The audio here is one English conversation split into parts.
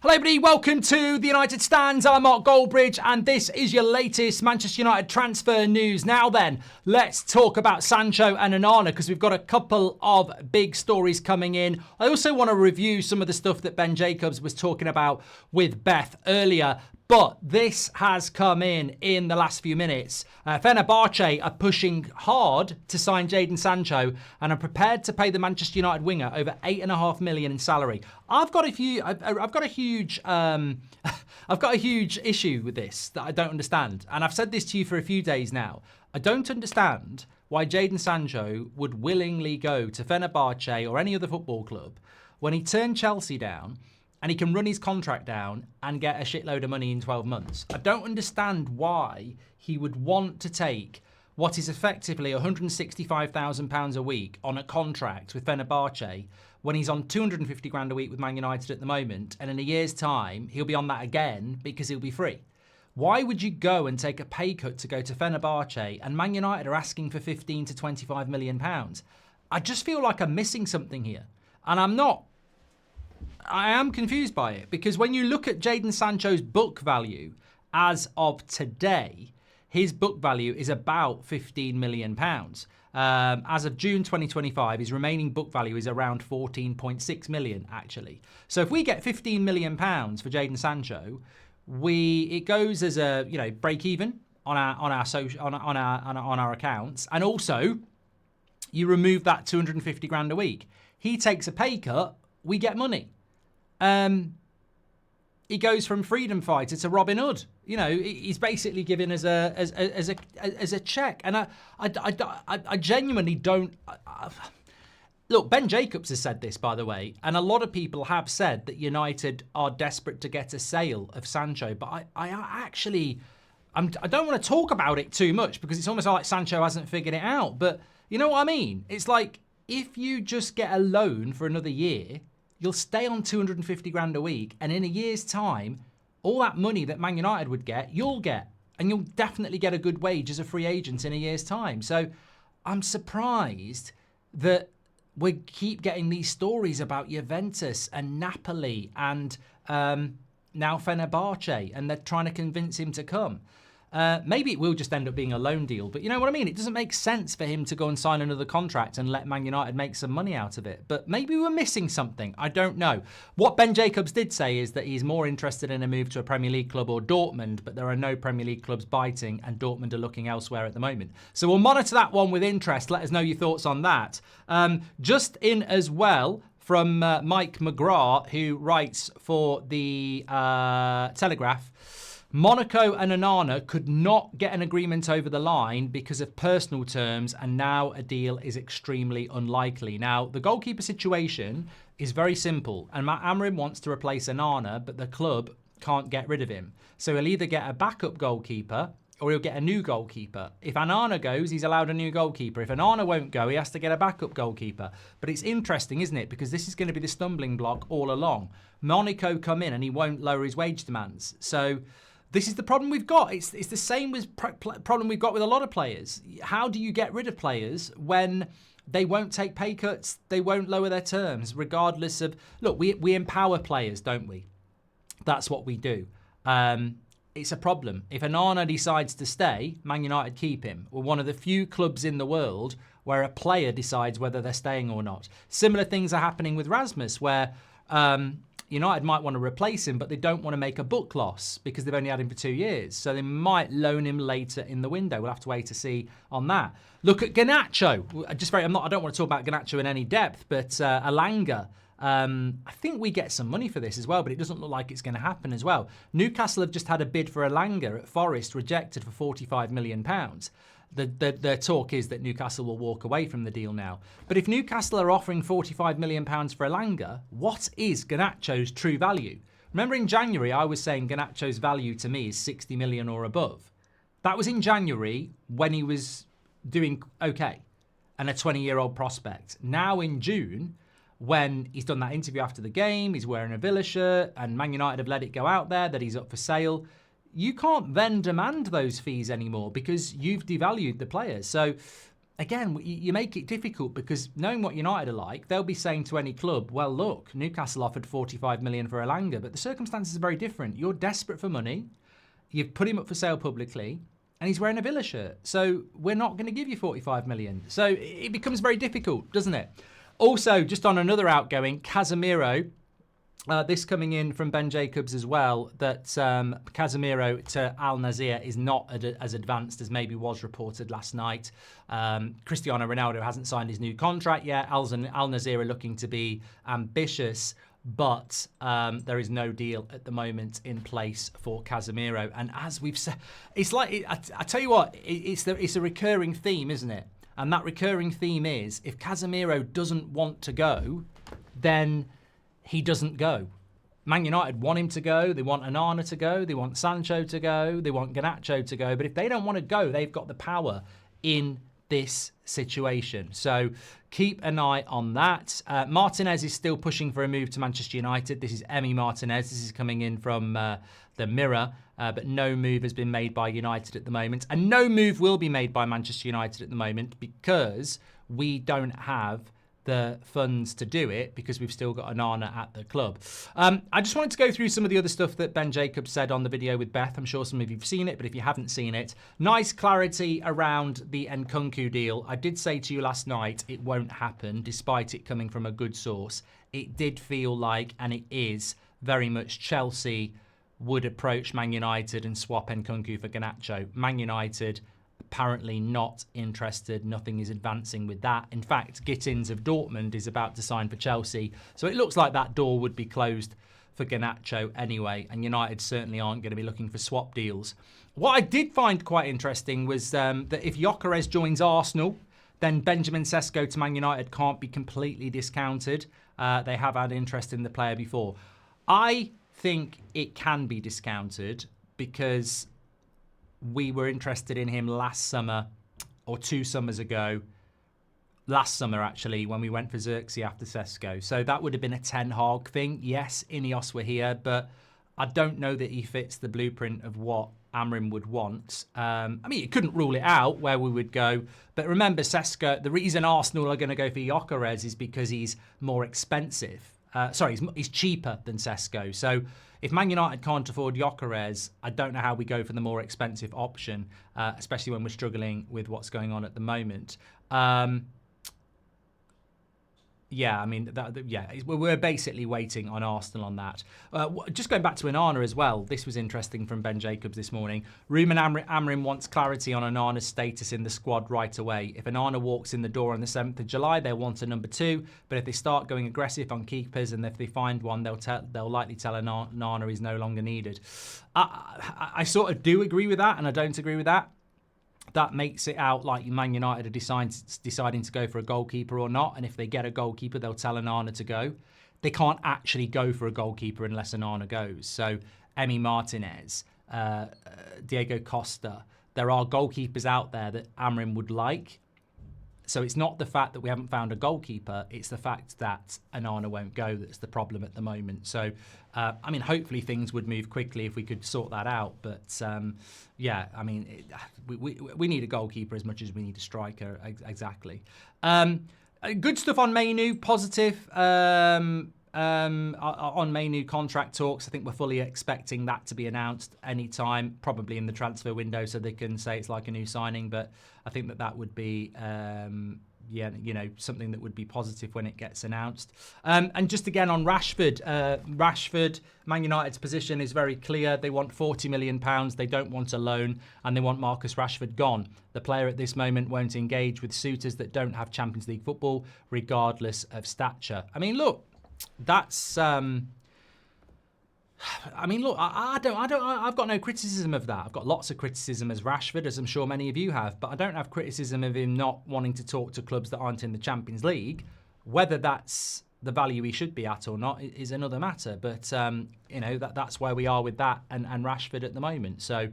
Hello everybody, welcome to the United Stands. I'm Mark Goldbridge and this is your latest Manchester United transfer news. Now then, let's talk about Sancho and Onana because we've got a couple of big stories coming in. I also want to review some of the stuff that Ben Jacobs was talking about with Beth earlier. But this has come in the last few minutes. Fenerbahce are pushing hard to sign Jadon Sancho and are prepared to pay the Manchester United winger over $8.5 million in salary. I've got a huge issue with this that I don't understand, and I've said this to you for a few days now. I don't understand why Jadon Sancho would willingly go to Fenerbahce or any other football club when he turned Chelsea down. And he can run his contract down and get a shitload of money in 12 months. I don't understand why he would want to take what is effectively £165,000 a week on a contract with Fenerbahce when he's on 250 grand a week with Man United at the moment. And in a year's time, he'll be on that again because he'll be free. Why would you go and take a pay cut to go to Fenerbahce and Man United are asking for 15 to 25 million pounds? I just feel like I'm missing something here. And I am confused by it because when you look at Jadon Sancho's book value as of today, his book value is about £15 million. As of June 2025, his remaining book value is around 14.6 million, actually. So if we get £15 million for Jadon Sancho, it goes as a break even on our accounts, and also you remove that 250 grand a week. He takes a pay cut, we get money. He goes from freedom fighter to Robin Hood. He's basically given as a check, and I genuinely don't. Look, Ben Jacobs has said this, by the way, and a lot of people have said that United are desperate to get a sale of Sancho, but I don't want to talk about it too much because it's almost like Sancho hasn't figured it out. But you know what I mean? It's like if you just get a loan for another year, you'll stay on 250 grand a week, and in a year's time, all that money that Man United would get, you'll get. And you'll definitely get a good wage as a free agent in a year's time. So I'm surprised that we keep getting these stories about Juventus and Napoli and now Fenerbahce, and they're trying to convince him to come. Maybe it will just end up being a loan deal, but you know what I mean? It doesn't make sense for him to go and sign another contract and let Man United make some money out of it. But maybe we're missing something. I don't know. What Ben Jacobs did say is that he's more interested in a move to a Premier League club or Dortmund, but there are no Premier League clubs biting, and Dortmund are looking elsewhere at the moment. So we'll monitor that one with interest. Let us know your thoughts on that. Just in as well, from Mike McGrath, who writes for the Telegraph, Monaco and Onana could not get an agreement over the line because of personal terms, and now a deal is extremely unlikely. Now, the goalkeeper situation is very simple, and Matt Amorim wants to replace Onana, but the club can't get rid of him. So he'll either get a backup goalkeeper or he'll get a new goalkeeper. If Onana goes, he's allowed a new goalkeeper. If Onana won't go, he has to get a backup goalkeeper. But it's interesting, isn't it? Because this is going to be the stumbling block all along. Monaco come in and he won't lower his wage demands. So this is the problem we've got. It's the same as problem we've got with a lot of players. How do you get rid of players when they won't take pay cuts, they won't lower their terms, regardless of... Look, we empower players, don't we? That's what we do. It's a problem. If Onana decides to stay, Man United keep him. We're one of the few clubs in the world where a player decides whether they're staying or not. Similar things are happening with Rasmus, where United might want to replace him, but they don't want to make a book loss because they've only had him for 2 years. So they might loan him later in the window. We'll have to wait to see on that. Look at Garnacho. I don't want to talk about Garnacho in any depth, but Alanga. I think we get some money for this as well, but it doesn't look like it's going to happen as well. Newcastle have just had a bid for Alanga at Forest rejected for £45 million. The talk is that Newcastle will walk away from the deal now. But if Newcastle are offering £45 million for Elanga, what is Garnacho's true value? Remember in January, I was saying Garnacho's value to me is 60 million or above. That was in January when he was doing okay and a 20-year-old prospect. Now in June, when he's done that interview after the game, he's wearing a Villa shirt and Man United have let it go out there that he's up for sale, you can't then demand those fees anymore because you've devalued the players. So again, you make it difficult because knowing what United are like, they'll be saying to any club, well, look, Newcastle offered 45 million for Elanga, but the circumstances are very different. You're desperate for money. You've put him up for sale publicly, and he's wearing a Villa shirt. So we're not going to give you 45 million. So it becomes very difficult, doesn't it? Also, just on another outgoing, Casemiro, this coming in from Ben Jacobs as well, that Casemiro to Al Nassr is not as advanced as maybe was reported last night. Cristiano Ronaldo hasn't signed his new contract yet. Al Nassr are looking to be ambitious, but there is no deal at the moment in place for Casemiro. And as we've said, it's like, I tell you what, it's a recurring theme, isn't it? And that recurring theme is, if Casemiro doesn't want to go, then he doesn't go. Man United want him to go. They want Onana to go. They want Sancho to go. They want Garnacho to go. But if they don't want to go, they've got the power in this situation. So keep an eye on that. Martinez is still pushing for a move to Manchester United. This is Emi Martinez. This is coming in from the Mirror. But no move has been made by United at the moment. And no move will be made by Manchester United at the moment because we don't have the funds to do it because we've still got Onana at the club. I just wanted to go through some of the other stuff that Ben Jacobs said on the video with Beth. I'm sure some of you have seen it, but if you haven't seen it, nice clarity around the Nkunku deal. I did say to you last night it won't happen, despite it coming from a good source. It did feel like, and it is very much, Chelsea would approach Man United and swap Nkunku for Garnacho. Man United apparently not interested. Nothing is advancing with that. In fact, Gittins of Dortmund is about to sign for Chelsea. So it looks like that door would be closed for Garnacho anyway. And United certainly aren't going to be looking for swap deals. What I did find quite interesting was that if Gyökeres joins Arsenal, then Benjamin Sesko to Man United can't be completely discounted. They have had interest in the player before. I think it can be discounted because we were interested in him last summer or 2 summers ago. Last summer, actually, when we went for Xerxes after Sesko. So that would have been a Ten Hag thing. Yes, Ineos were here, but I don't know that he fits the blueprint of what Amrin would want. I mean, you couldn't rule it out where we would go. But remember, Sesko, the reason Arsenal are going to go for Gyökeres is because he's more expensive. He's cheaper than Sesko. So if Man United can't afford Gyökeres, I don't know how we go for the more expensive option, especially when we're struggling with what's going on at the moment. We're basically waiting on Arsenal on that. Just going back to Onana as well, this was interesting from Ben Jacobs this morning. Ruben Amrin wants clarity on Onana's status in the squad right away. If Onana walks in the door on the 7th of July, they'll want a number 2. But if they start going aggressive on keepers and if they find one, they'll likely tell Onana he's no longer needed. I sort of do agree with that, and I don't agree with that. That makes it out like Man United are deciding to go for a goalkeeper or not. And if they get a goalkeeper, they'll tell Onana to go. They can't actually go for a goalkeeper unless Onana goes. So Emi Martinez, Diego Costa, there are goalkeepers out there that Amrin would like. So it's not the fact that we haven't found a goalkeeper. It's the fact that Onana won't go that's the problem at the moment. So, hopefully things would move quickly if we could sort that out. But, we need a goalkeeper as much as we need a striker. Exactly. Good stuff on Mainu. Positive on Mainu contract talks. I think we're fully expecting that to be announced anytime, probably in the transfer window, so they can say it's like a new signing. But I think that would be, something that would be positive when it gets announced. And just again on Rashford, Man United's position is very clear. They want £40 million. They don't want a loan, and they want Marcus Rashford gone. The player at this moment won't engage with suitors that don't have Champions League football, regardless of stature. I mean, look. That's I've got no criticism of that. I've got lots of criticism as Rashford, as I'm sure many of you have, but I don't have criticism of him not wanting to talk to clubs that aren't in the Champions League. Whether that's the value he should be at or not is another matter. But that's where we are with that and Rashford at the moment. So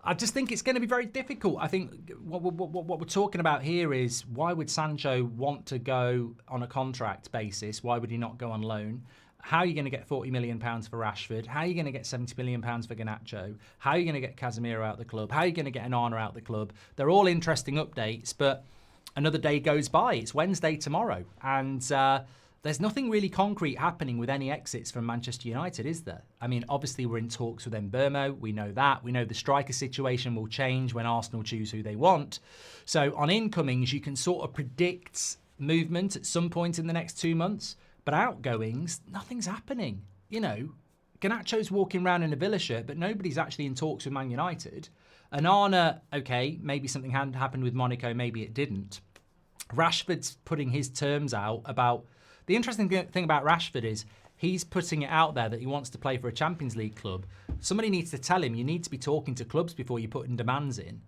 I just think it's going to be very difficult. I think what we're talking about here is, why would Sancho want to go on a contract basis? Why would he not go on loan? How are you going to get £40 million for Rashford? How are you going to get £70 million for Garnacho? How are you going to get Casemiro out of the club? How are you going to get Onana out of the club? They're all interesting updates, but another day goes by. It's Wednesday tomorrow, and there's nothing really concrete happening with any exits from Manchester United, is there? I mean, obviously we're in talks with Mbeumo. We know that. We know the striker situation will change when Arsenal choose who they want. So on incomings, you can sort of predict movement at some point in the next 2 months. But outgoings, nothing's happening. You know, Garnacho's walking around in a Villa shirt, but nobody's actually in talks with Man United. Onana, okay, maybe something had happened with Monaco, maybe it didn't. Rashford's putting his terms out about... The interesting thing about Rashford is he's putting it out there that he wants to play for a Champions League club. Somebody needs to tell him you need to be talking to clubs before you're putting demands in.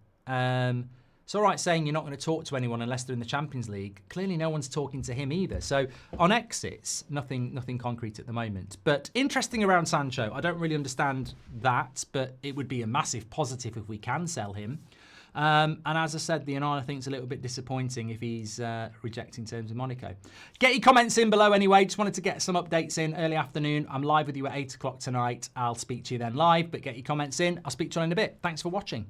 It's all right saying you're not going to talk to anyone unless they're in the Champions League. Clearly no one's talking to him either. So on exits, nothing concrete at the moment. But interesting around Sancho. I don't really understand that, but it would be a massive positive if we can sell him. And as I said, the Onana thing's a little bit disappointing if he's rejecting terms with Monaco. Get your comments in below anyway. Just wanted to get some updates in early afternoon. I'm live with you at 8 o'clock tonight. I'll speak to you then live, but get your comments in. I'll speak to you in a bit. Thanks for watching.